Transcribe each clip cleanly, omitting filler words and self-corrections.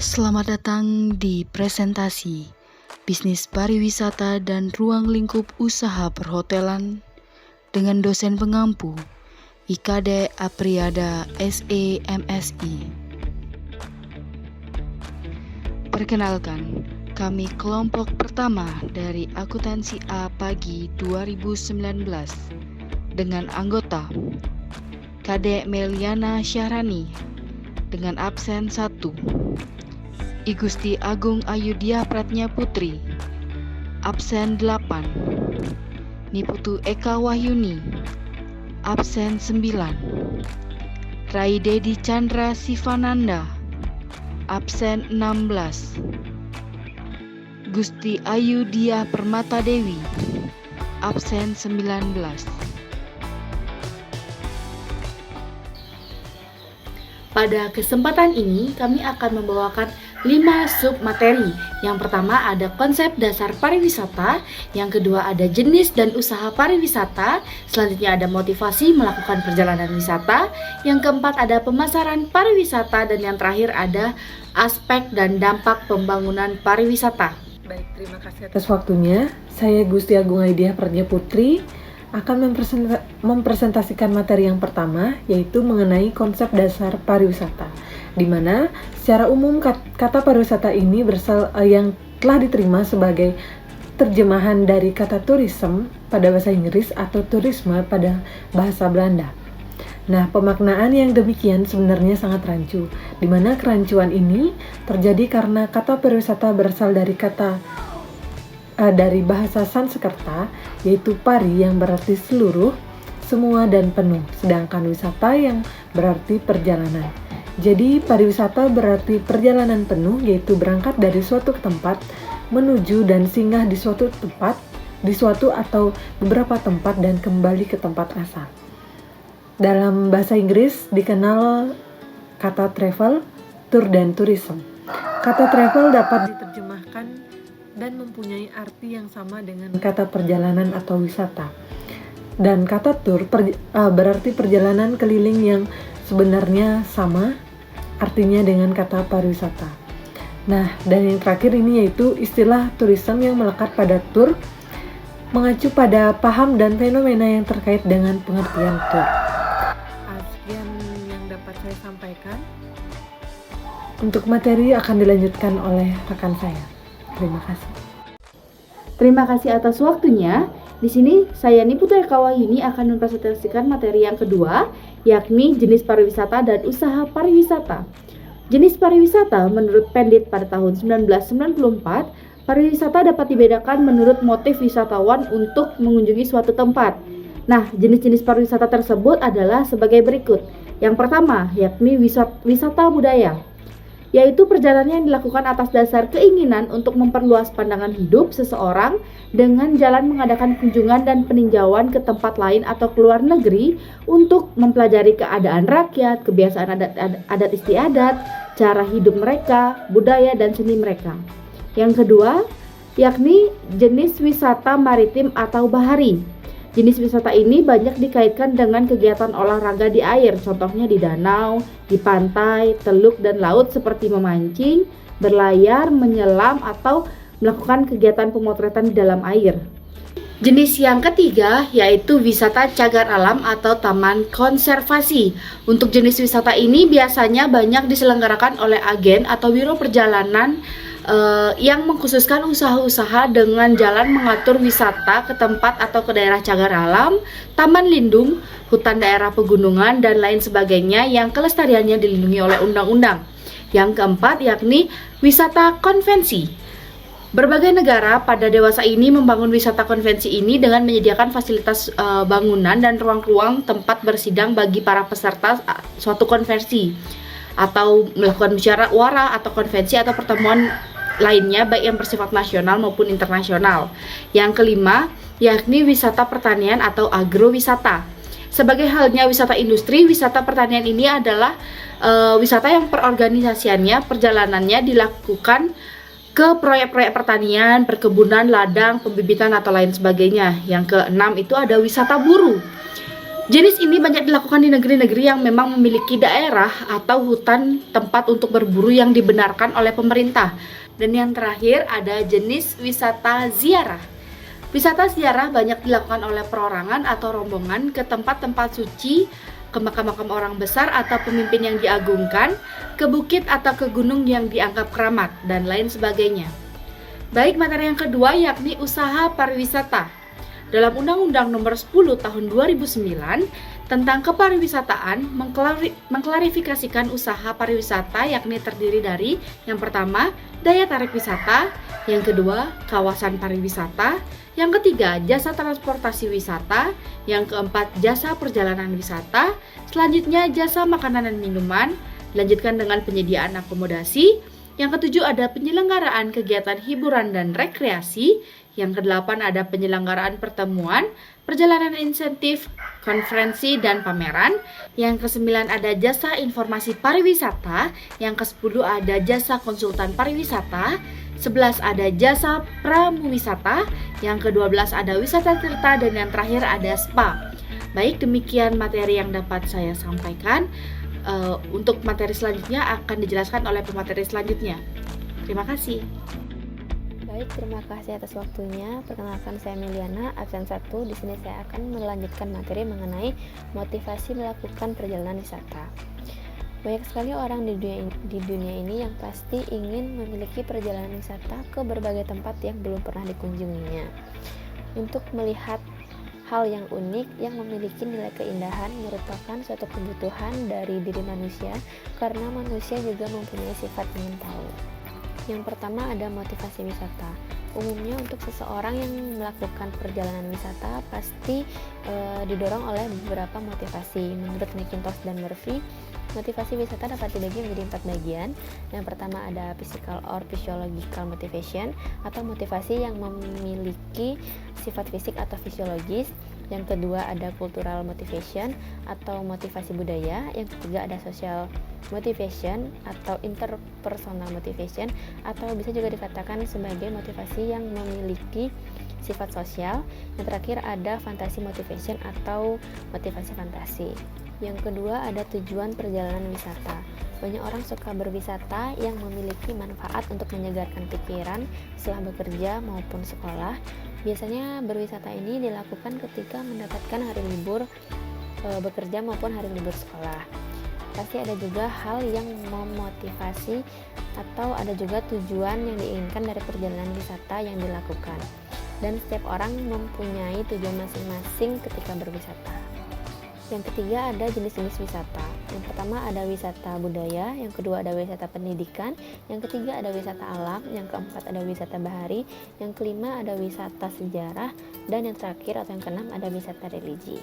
Selamat datang di presentasi Bisnis Pariwisata dan Ruang Lingkup Usaha Perhotelan dengan dosen pengampu IKD Apriada SE MSI. Perkenalkan, kami kelompok pertama dari Akuntansi A Pagi 2019 dengan anggota KD Meliana Syahrani dengan absen 1, I Gusti Agung Ayudya Pratnya Putri, absen 8, Niputu Eka Wahyuni, absen 9, Rai Dedi Chandra Sivananda, absen 16, Gusti Ayu Dia Permata Dewi, absen 19. Pada kesempatan ini, kami akan membawakan 5 sub materi. Yang pertama ada konsep dasar pariwisata, yang kedua ada jenis dan usaha pariwisata, selanjutnya ada motivasi melakukan perjalanan wisata, yang keempat ada pemasaran pariwisata, dan yang terakhir ada aspek dan dampak pembangunan pariwisata. Baik, terima kasih atas waktunya. Saya Gusti Agung Ayudya Pratnya Putri akan mempresentasikan materi yang pertama, yaitu mengenai konsep dasar pariwisata, di mana secara umum kata pariwisata ini yang telah diterima sebagai terjemahan dari kata tourism pada bahasa Inggris atau turisme pada bahasa Belanda. Nah, pemaknaan yang demikian sebenarnya sangat rancu, di mana kerancuan ini terjadi karena kata pariwisata berasal dari dari bahasa Sanskerta, yaitu pari yang berarti seluruh, semua, dan penuh, sedangkan wisata yang berarti perjalanan. Jadi pariwisata berarti perjalanan penuh, yaitu berangkat dari suatu tempat menuju dan singgah di suatu tempat, di suatu atau beberapa tempat, dan kembali ke tempat asal. Dalam bahasa Inggris dikenal kata travel, tour, dan tourism. Kata travel dapat diterjemahkan dan mempunyai arti yang sama dengan kata perjalanan atau wisata. Dan kata tour berarti perjalanan keliling yang sebenarnya sama artinya dengan kata pariwisata. Nah, dan yang terakhir ini yaitu istilah tourism yang melekat pada tour, mengacu pada paham dan fenomena yang terkait dengan pengertian tour. Sekian yang dapat saya sampaikan. Untuk materi akan dilanjutkan oleh rekan saya. Terima kasih. Terima kasih atas waktunya. Di sini saya Niputu Eka Wahyuni akan mempresentasikan materi yang kedua, yakni jenis pariwisata dan usaha pariwisata. Jenis pariwisata menurut Pendit pada tahun 1994, pariwisata dapat dibedakan menurut motif wisatawan untuk mengunjungi suatu tempat. Nah, jenis-jenis pariwisata tersebut adalah sebagai berikut. Yang pertama, yakni wisata budaya, yaitu perjalanan yang dilakukan atas dasar keinginan untuk memperluas pandangan hidup seseorang dengan jalan mengadakan kunjungan dan peninjauan ke tempat lain atau ke luar negeri untuk mempelajari keadaan rakyat, kebiasaan adat istiadat, cara hidup mereka, budaya, dan seni mereka. Yang kedua, yakni jenis wisata maritim atau bahari. Jenis wisata ini banyak dikaitkan dengan kegiatan olahraga di air, contohnya di danau, di pantai, teluk, dan laut seperti memancing, berlayar, menyelam, atau melakukan kegiatan pemotretan di dalam air. Jenis yang ketiga yaitu wisata cagar alam atau taman konservasi. Untuk jenis wisata ini biasanya banyak diselenggarakan oleh agen atau biro perjalanan yang mengkhususkan usaha-usaha dengan jalan mengatur wisata ke tempat atau ke daerah cagar alam, taman lindung, hutan daerah pegunungan, dan lain sebagainya yang kelestariannya dilindungi oleh undang-undang. Yang keempat yakni wisata konvensi. Berbagai negara pada dewasa ini membangun wisata konvensi ini dengan menyediakan fasilitas bangunan dan ruang-ruang tempat bersidang bagi para peserta suatu konvensi, atau melakukan musyawarah atau konvensi atau pertemuan lainnya baik yang bersifat nasional maupun internasional. Yang kelima yakni wisata pertanian atau agrowisata. Sebagai halnya wisata industri, wisata pertanian ini adalah wisata yang perorganisasiannya, perjalanannya dilakukan ke proyek-proyek pertanian, perkebunan, ladang, pembibitan, atau lain sebagainya. Yang keenam itu ada wisata buru. Jenis ini banyak dilakukan di negeri-negeri yang memang memiliki daerah atau hutan tempat untuk berburu yang dibenarkan oleh pemerintah. Dan yang terakhir ada jenis wisata ziarah. Wisata ziarah banyak dilakukan oleh perorangan atau rombongan ke tempat-tempat suci, ke makam-makam orang besar atau pemimpin yang diagungkan, ke bukit atau ke gunung yang dianggap keramat, dan lain sebagainya. Baik, materi yang kedua yakni usaha pariwisata. Dalam Undang-Undang Nomor 10 Tahun 2009 tentang kepariwisataan mengklarifikasikan usaha pariwisata yakni terdiri dari yang pertama, daya tarik wisata, yang kedua, kawasan pariwisata, yang ketiga, jasa transportasi wisata, yang keempat, jasa perjalanan wisata, selanjutnya jasa makanan dan minuman, dilanjutkan dengan penyediaan akomodasi, yang ketujuh ada penyelenggaraan kegiatan hiburan dan rekreasi, yang kedelapan ada penyelenggaraan pertemuan, perjalanan insentif, konferensi, dan pameran. Yang kesembilan ada jasa informasi pariwisata. Yang kesepuluh ada jasa konsultan pariwisata. 11 ada jasa pramuwisata. Yang ke-12 ada wisata tirta. Dan yang terakhir ada spa. Baik, demikian materi yang dapat saya sampaikan. Untuk materi selanjutnya akan dijelaskan oleh pemateri selanjutnya. Terima kasih. Baik, terima kasih atas waktunya. Perkenalkan, saya Meliana, absen 1. Di sini saya akan melanjutkan materi mengenai motivasi melakukan perjalanan wisata. Banyak sekali orang di dunia ini yang pasti ingin memiliki perjalanan wisata ke berbagai tempat yang belum pernah dikunjunginya. Untuk melihat hal yang unik yang memiliki nilai keindahan merupakan suatu kebutuhan dari diri manusia, karena manusia juga mempunyai sifat ingin tahu. Yang pertama ada motivasi wisata. Umumnya untuk seseorang yang melakukan perjalanan wisata pasti didorong oleh beberapa motivasi. Menurut McIntosh dan Murphy, motivasi wisata dapat dibagi menjadi 4 bagian. Yang pertama ada physical or physiological motivation, atau motivasi yang memiliki sifat fisik atau fisiologis. Yang kedua ada cultural motivation atau motivasi budaya. Yang ketiga ada social motivation atau interpersonal motivation, atau bisa juga dikatakan sebagai motivasi yang memiliki sifat sosial. Yang terakhir ada fantasy motivation atau motivasi fantasi. Yang kedua ada tujuan perjalanan wisata. Banyak orang suka berwisata yang memiliki manfaat untuk menyegarkan pikiran setelah bekerja maupun sekolah. Biasanya berwisata ini dilakukan ketika mendapatkan hari libur bekerja maupun hari libur sekolah. Pasti ada juga hal yang memotivasi atau ada juga tujuan yang diinginkan dari perjalanan wisata yang dilakukan. Dan setiap orang mempunyai tujuan masing-masing ketika berwisata. Yang ketiga ada jenis-jenis wisata. Yang pertama ada wisata budaya, yang kedua ada wisata pendidikan, yang ketiga ada wisata alam, yang keempat ada wisata bahari, yang kelima ada wisata sejarah, dan yang terakhir atau yang keenam ada wisata religi.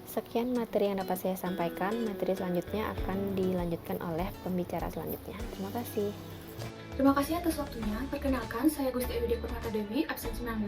Sekian materi yang dapat saya sampaikan. Materi selanjutnya akan dilanjutkan oleh pembicara selanjutnya. Terima kasih. Terima kasih atas waktunya. Perkenalkan, saya Gusti Ewidi Purnata Dewi, absen 19.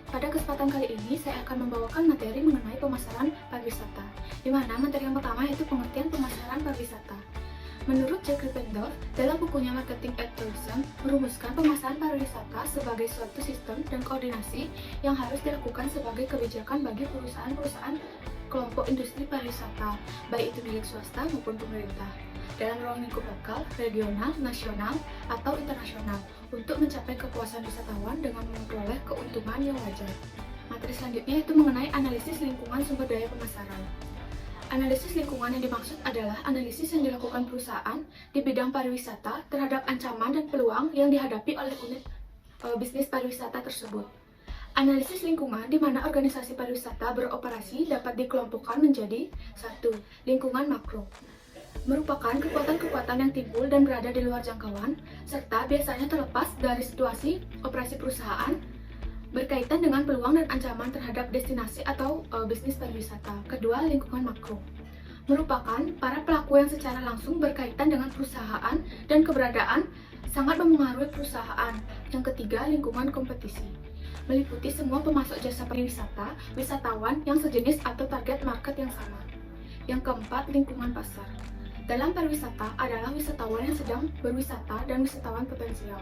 Pada kesempatan kali ini, saya akan membawakan materi mengenai pemasaran pariwisata. Di mana materi yang pertama yaitu pengertian pemasaran pariwisata. Menurut Jack Rippendorf, dalam bukunya Marketing and Tourism, merumuskan pemasaran pariwisata sebagai suatu sistem dan koordinasi yang harus dilakukan sebagai kebijakan bagi perusahaan-perusahaan kelompok industri pariwisata, baik itu milik swasta maupun pemerintah, dalam ruang lingkup lokal, regional, nasional, atau internasional, untuk mencapai kepuasan wisatawan dengan memperoleh keuntungan yang wajar. Materi selanjutnya itu mengenai analisis lingkungan sumber daya pemasaran. Analisis lingkungan yang dimaksud adalah analisis yang dilakukan perusahaan di bidang pariwisata terhadap ancaman dan peluang yang dihadapi oleh unit bisnis pariwisata tersebut. Analisis lingkungan di mana organisasi pariwisata beroperasi dapat dikelompokkan menjadi 1. Lingkungan makro, merupakan kekuatan-kekuatan yang timbul dan berada di luar jangkauan, serta biasanya terlepas dari situasi operasi perusahaan, berkaitan dengan peluang dan ancaman terhadap destinasi atau bisnis pariwisata. Kedua, lingkungan makro, merupakan para pelaku yang secara langsung berkaitan dengan perusahaan dan keberadaan sangat memengaruhi perusahaan. Yang ketiga, lingkungan kompetisi, meliputi semua pemasok jasa pariwisata, wisatawan yang sejenis atau target market yang sama. Yang keempat, lingkungan pasar. Dalam pariwisata adalah wisatawan yang sedang berwisata dan wisatawan potensial.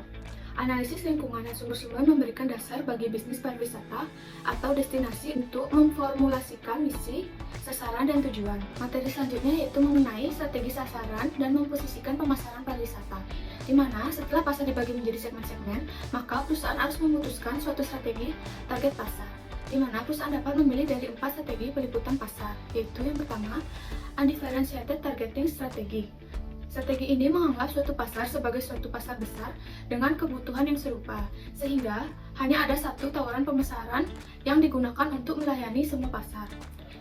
Analisis lingkungan dan sumber-sumber memberikan dasar bagi bisnis pariwisata atau destinasi untuk memformulasikan misi, sasaran, dan tujuan. Materi selanjutnya yaitu mengenai strategi sasaran dan memposisikan pemasaran pariwisata, di mana setelah pasar dibagi menjadi segmen-segmen, maka perusahaan harus memutuskan suatu strategi target pasar, di mana perusahaan dapat memilih dari 4 strategi peliputan pasar, yaitu yang pertama, undifferentiated targeting strategy. Strategi ini menganggap suatu pasar sebagai suatu pasar besar dengan kebutuhan yang serupa, sehingga hanya ada satu tawaran pemasaran yang digunakan untuk melayani semua pasar.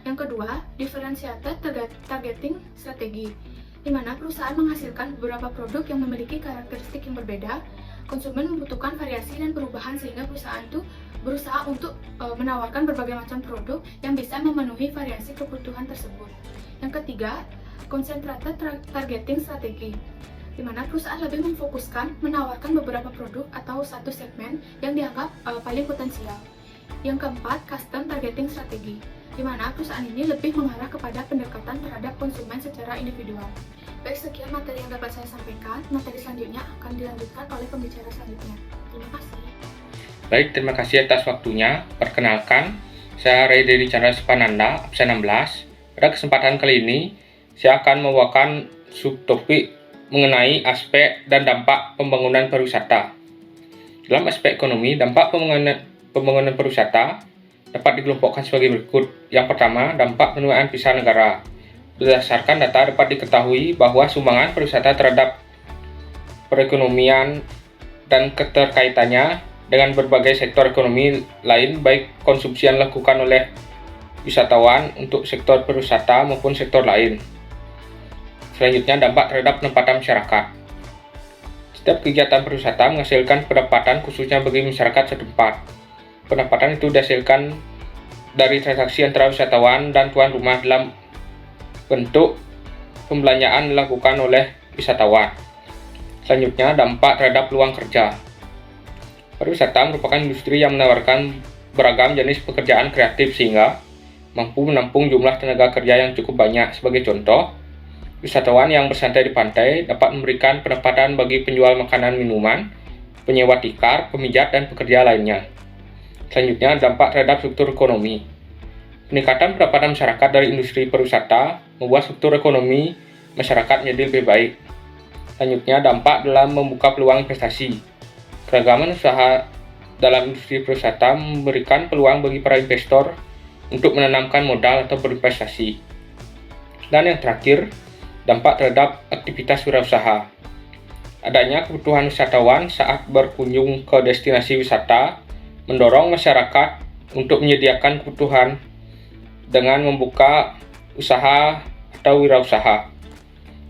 Yang kedua, differentiated targeting strategi, di mana perusahaan menghasilkan beberapa produk yang memiliki karakteristik yang berbeda. Konsumen membutuhkan variasi dan perubahan sehingga perusahaan itu berusaha untuk menawarkan berbagai macam produk yang bisa memenuhi variasi kebutuhan tersebut. Yang ketiga, concentrated targeting strategi, di mana perusahaan lebih memfokuskan menawarkan beberapa produk atau satu segmen yang dianggap paling potensial. Yang keempat, custom targeting strategi, di mana perusahaan ini lebih mengarah kepada pendekatan terhadap konsumen secara individual. Baik, sekian materi yang dapat saya sampaikan. Materi selanjutnya akan dilanjutkan oleh pembicara selanjutnya. Terima kasih. Baik, terima kasih atas waktunya. Perkenalkan, saya Ray dari Chandra Supananda, absen 16. Pada kesempatan kali ini, saya akan membawakan subtopik mengenai aspek dan dampak pembangunan pariwisata. Dalam aspek ekonomi, dampak pembangunan pariwisata dapat dikelompokkan sebagai berikut. Yang pertama, dampak penuaan visa negara. Berdasarkan data dapat diketahui bahwa sumbangan pariwisata terhadap perekonomian dan keterkaitannya dengan berbagai sektor ekonomi lain, baik konsumsi yang dilakukan oleh wisatawan untuk sektor pariwisata maupun sektor lain. Selanjutnya, dampak terhadap pendapatan masyarakat. Setiap kegiatan pariwisata menghasilkan pendapatan khususnya bagi masyarakat setempat. Pendapatan itu dihasilkan dari transaksi antara wisatawan dan tuan rumah dalam bentuk pembelanjaan dilakukan oleh wisatawan. Selanjutnya, dampak terhadap peluang kerja. Pariwisata merupakan industri yang menawarkan beragam jenis pekerjaan kreatif sehingga mampu menampung jumlah tenaga kerja yang cukup banyak. Sebagai contoh, wisatawan yang bersantai di pantai dapat memberikan pendapatan bagi penjual makanan minuman, penyewa tikar, pemijat, dan pekerja lainnya. Selanjutnya, dampak terhadap struktur ekonomi. Peningkatan pendapatan masyarakat dari industri pariwisata membuat struktur ekonomi masyarakat menjadi lebih baik. Selanjutnya, dampak dalam membuka peluang investasi. Keragaman usaha dalam industri pariwisata memberikan peluang bagi para investor untuk menanamkan modal atau berinvestasi. Dan yang terakhir, dampak terhadap aktivitas wirausaha. Adanya kebutuhan wisatawan saat berkunjung ke destinasi wisata mendorong masyarakat untuk menyediakan kebutuhan dengan membuka usaha atau wirausaha.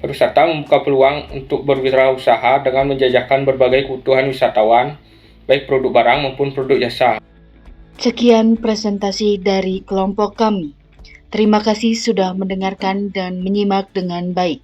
Pariwisata membuka peluang untuk berwirausaha dengan menjajakan berbagai kebutuhan wisatawan, baik produk barang maupun produk jasa. Sekian presentasi dari kelompok kami. Terima kasih sudah mendengarkan dan menyimak dengan baik.